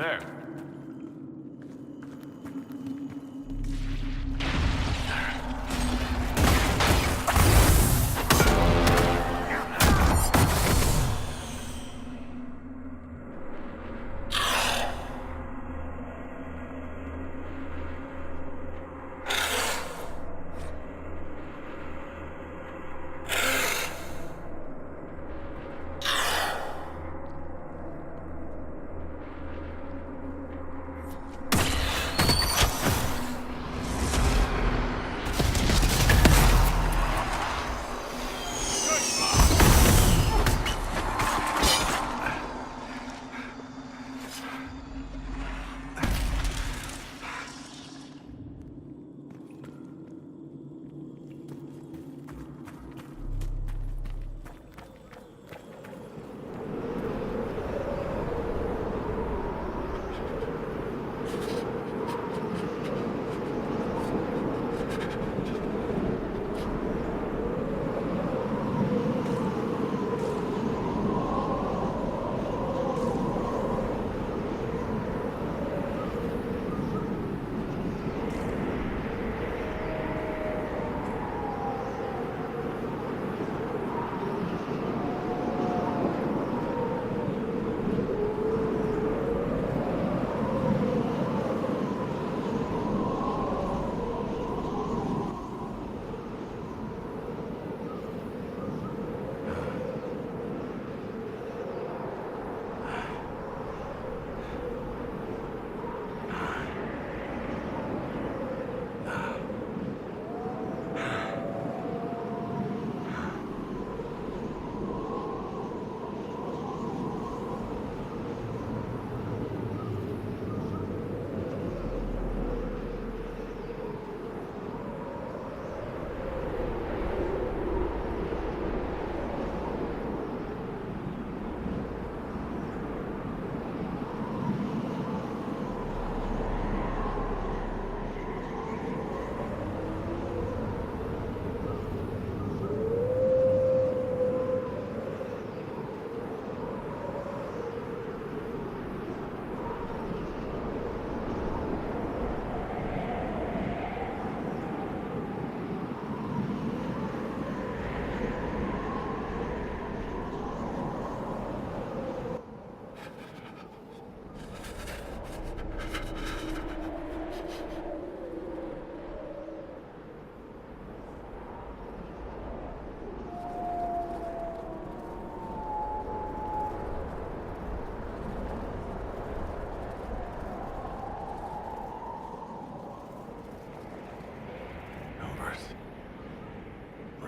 There.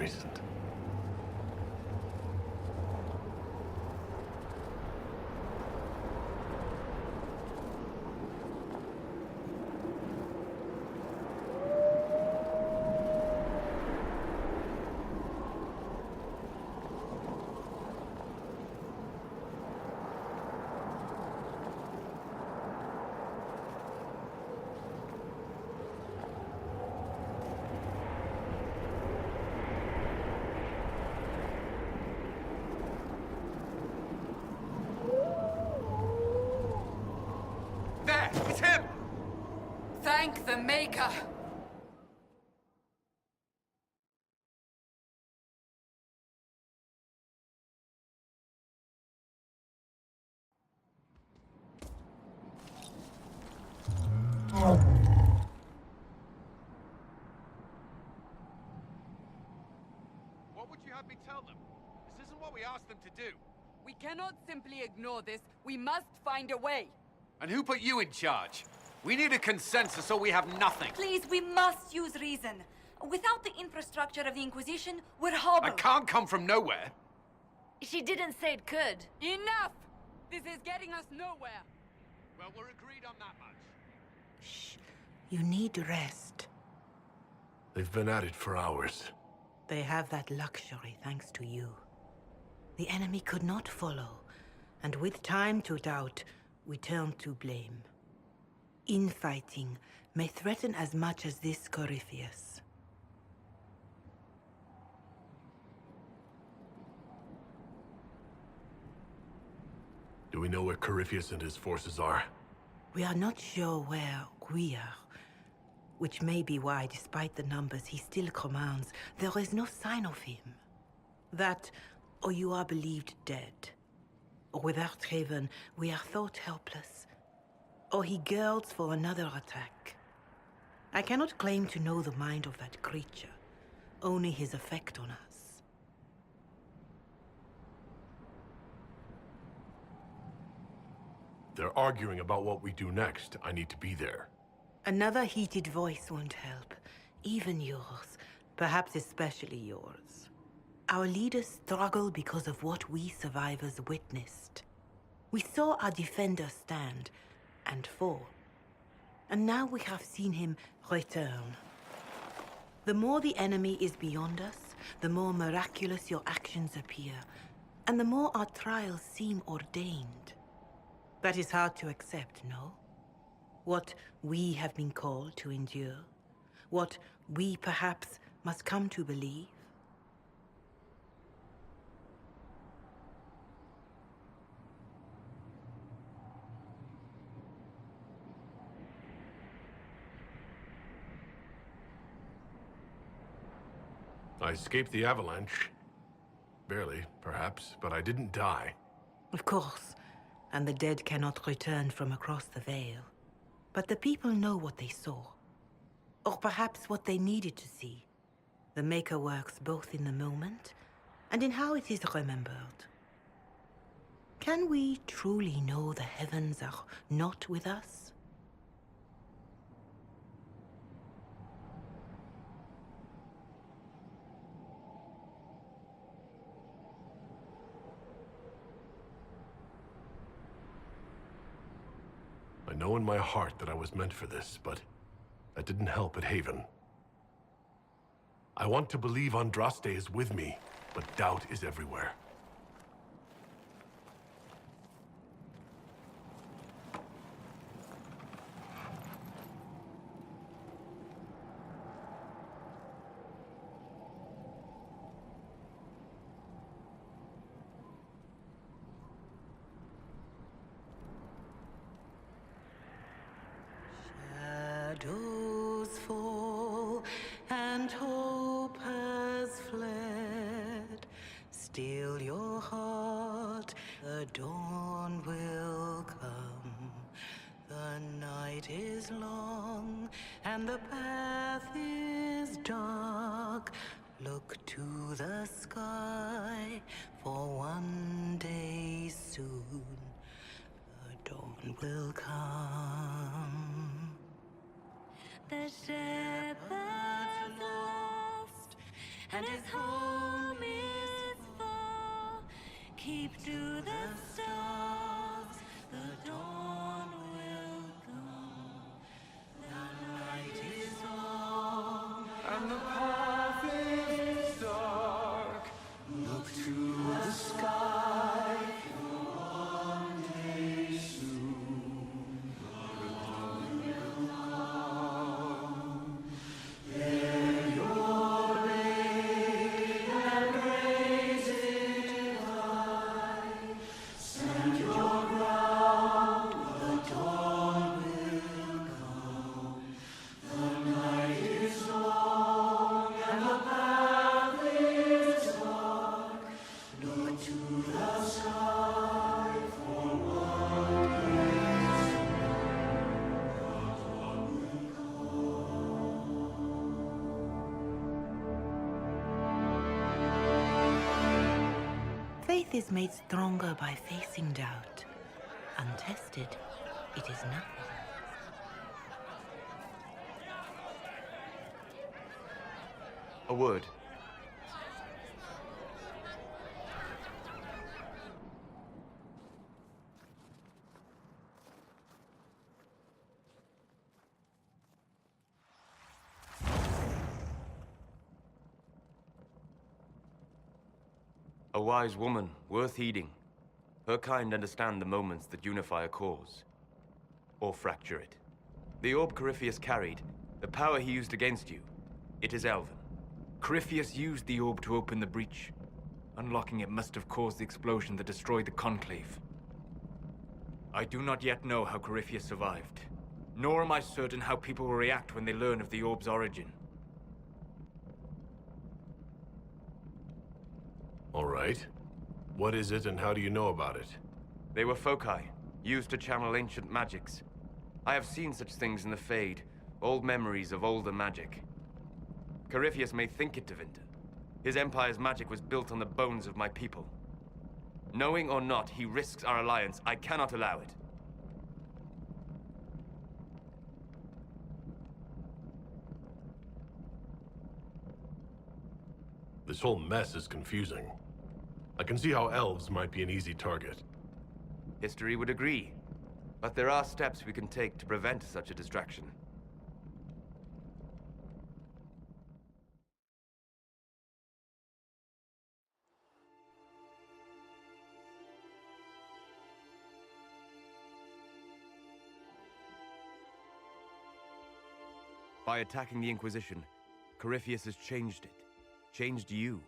Recent. It's him! Thank the Maker! What would you have me tell them? This isn't what we asked them to do. We cannot simply ignore this. We must find a way. And who put you in charge? We need a consensus or we have nothing. Please, we must use reason. Without the infrastructure of the Inquisition, we're I hobbled. can't come from nowhere. She didn't say it could. Enough! This is getting us nowhere. Well, we're agreed on that much. Shh. You need rest. They've been at it for hours. They have that luxury thanks to you. The enemy could not follow, and with time to doubt, we turn to blame. Infighting may threaten as much as this Corypheus. Do we know where Corypheus and his forces are? We are not sure where we are, which may be why, despite the numbers he still commands, there is no sign of him. That, or you are believed dead. Or without Haven, we are thought helpless. Or he girds for another attack. I cannot claim to know the mind of that creature, only his effect on us. They're arguing about what we do next. I need to be there. Another heated voice won't help. Even yours. Perhaps especially yours. Our leaders struggle because of what we survivors witnessed. We saw our defender stand and fall. And now we have seen him return. The more the enemy is beyond us, the more miraculous your actions appear, and the more our trials seem ordained. That is hard to accept, no? What we have been called to endure, what we perhaps must come to believe. I escaped the avalanche. Barely, perhaps, but I didn't die. Of course, and the dead cannot return from across the veil. But the people know what they saw. Or perhaps what they needed to see. The Maker works both in the moment and in how it is remembered. Can we truly know the heavens are not with us? I know in my heart that I was meant for this, but that didn't help at Haven. I want to believe Andraste is with me, but doubt is everywhere. Shadows fall and hope has fled. Still your heart, the dawn will come. The night is long and the path is dark. Look to the sky, for one day soon the dawn will come. The shepherd's lost, and his home is far. Keep to the stars, the dawn will come. The night is long, And the path is dark. Look to the sky for one day soon. The dawn will come. There your blade and raise it high. Stand your ground, the dawn will come. The night is long and the path is dark. Look to the sky for one day Faith is made stronger by facing doubt. Untested, it is nothing. A word. A wise woman, worth heeding. Her kind understand the moments that unify a cause. Or fracture it. The orb Corypheus carried, the power he used against you, it is Elven. Corypheus used the orb to open the breach. Unlocking it must have caused the explosion that destroyed the Conclave. I do not yet know how Corypheus survived, nor am I certain how people will react when they learn of the orb's origin. All right. What is it and how do you know about it? They were foci, used to channel ancient magics. I have seen such things in the Fade, old memories of older magic. Corypheus may think it Tevinter. His empire's magic was built on the bones of my people. Knowing or not, he risks our alliance. I cannot allow it. This whole mess is confusing. I can see how elves might be an easy target. History would agree. But there are steps we can take to prevent such a distraction. By attacking the Inquisition, Corypheus has changed it. Changed you.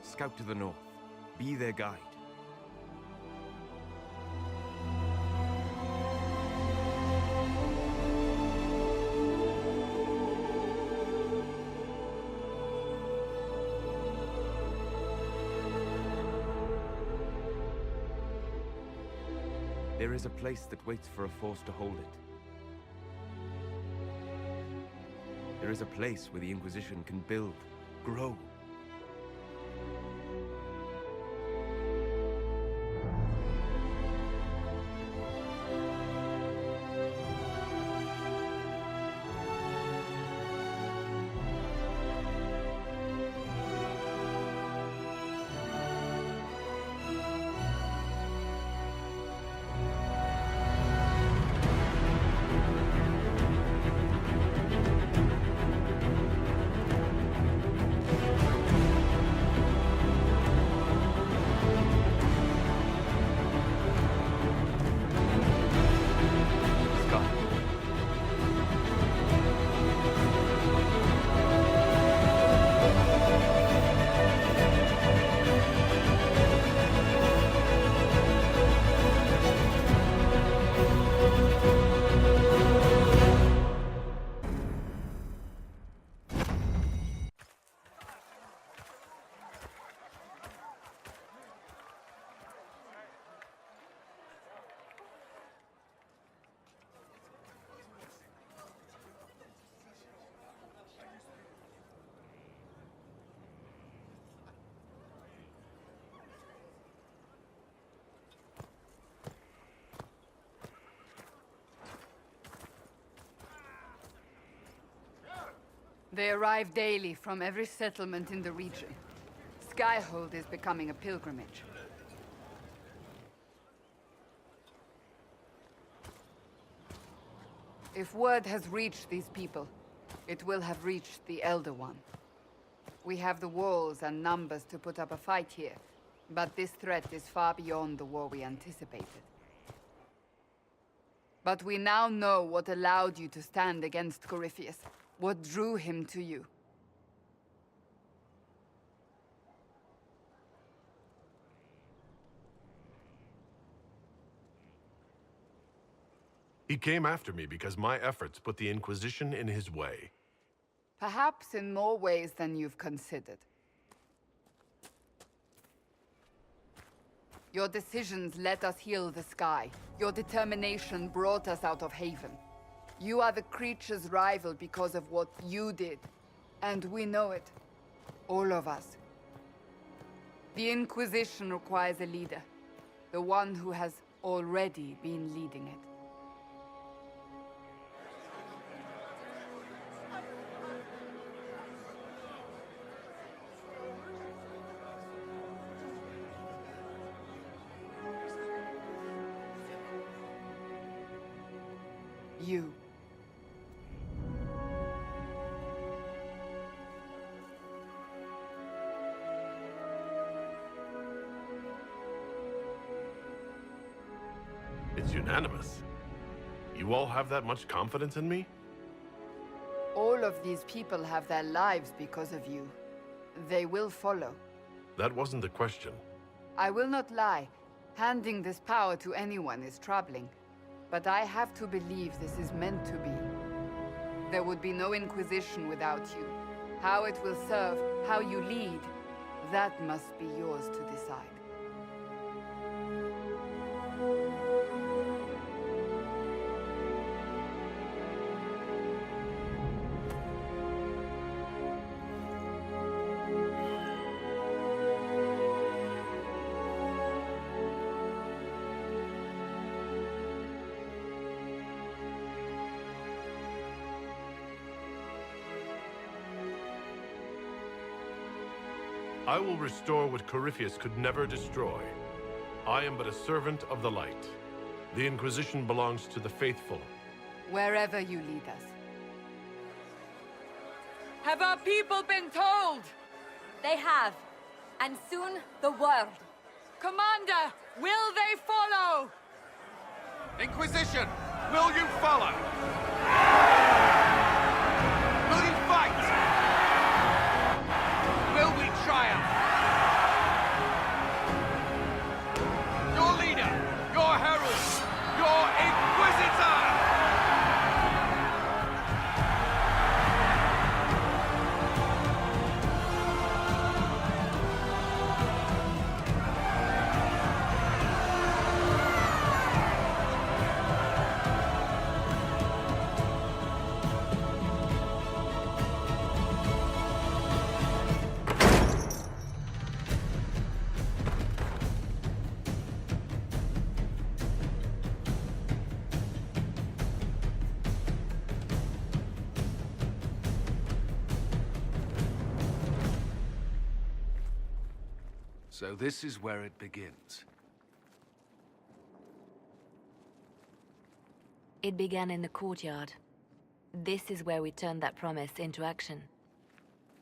Scout to the north. Be their guide. There is a place that waits for a force to hold it. There is a place where the Inquisition can build, grow. They arrive daily from every settlement in the region. Skyhold is becoming a pilgrimage. If word has reached these people, it will have reached the Elder One. We have the walls and numbers to put up a fight here, but this threat is far beyond the war we anticipated. But we now know what allowed you to stand against Corypheus. What drew him to you? He came after me because my efforts put the Inquisition in his way. Perhaps in more ways than you've considered. Your decisions let us heal the sky. Your determination brought us out of Haven. You are the creature's rival because of what you did. And we know it. All of us. The Inquisition requires a leader. The one who has already been leading it. You. It's unanimous. You all have that much confidence in me? All of these people have their lives because of you. They will follow. That wasn't the question. I will not lie. Handing this power to anyone is troubling. But I have to believe this is meant to be. There would be no Inquisition without you. How it will serve, how you lead, that must be yours to decide. I will restore what Corypheus could never destroy. I am but a servant of the light. The Inquisition belongs to the faithful. Wherever you lead us. Have our people been told? They have. And soon, the world. Commander, will they follow? Inquisition, will you follow? Will you fight? Will we triumph? Your leader, your herald, your Inquisitor! So this is where it begins. It began in the courtyard. This is where we turned that promise into action.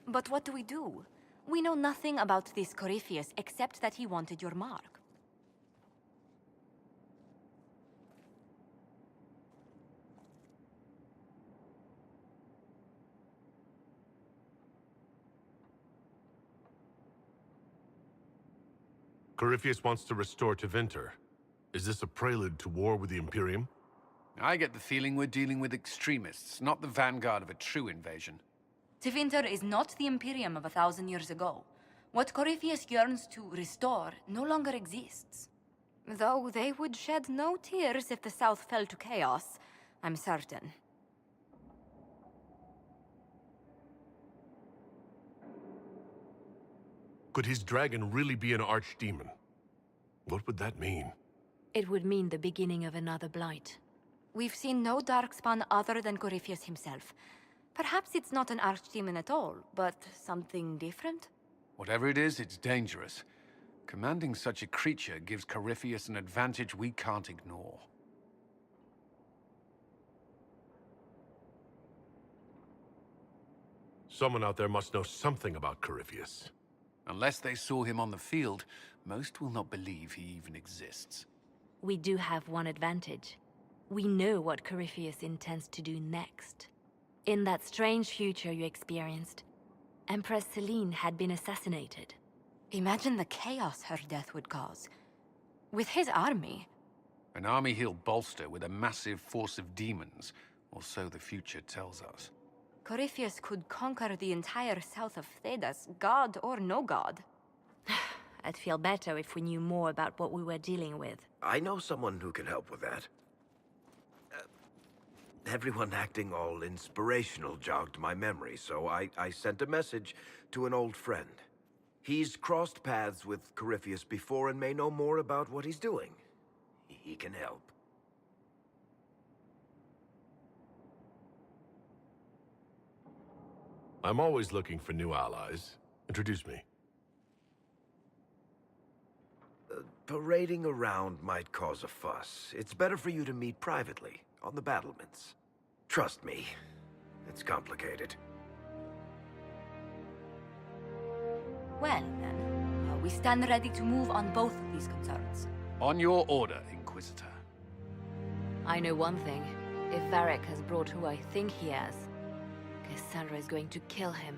But what do we do? We know nothing about this Corypheus except that he wanted your mark. Corypheus wants to restore Tevinter. Is this a prelude to war with the Imperium? I get the feeling we're dealing with extremists, not the vanguard of a true invasion. Tevinter is not the Imperium of 1,000 years ago. What Corypheus yearns to restore no longer exists. Though they would shed no tears if the South fell to chaos, I'm certain. Could his dragon really be an archdemon? What would that mean? It would mean the beginning of another blight. We've seen no darkspawn other than Corypheus himself. Perhaps it's not an archdemon at all, but something different? Whatever it is, it's dangerous. Commanding such a creature gives Corypheus an advantage we can't ignore. Someone out there must know something about Corypheus. Unless they saw him on the field, most will not believe he even exists. We do have one advantage. We know what Corypheus intends to do next. In that strange future you experienced, Empress Selene had been assassinated. Imagine the chaos her death would cause. With his army. An army he'll bolster with a massive force of demons, or so the future tells us. Corypheus could conquer the entire south of Thedas, god or no god. I'd feel better if we knew more about what we were dealing with. I know someone who can help with that. Everyone acting all inspirational jogged my memory, so I sent a message to an old friend. He's crossed paths with Corypheus before and may know more about what he's doing. He can help. I'm always looking for new allies. Introduce me. Parading around might cause a fuss. It's better for you to meet privately, on the battlements. Trust me, it's complicated. Well, then, we stand ready to move on both of these concerns. On your order, Inquisitor. I know one thing. If Varric has brought who I think he has, Cassandra is going to kill him.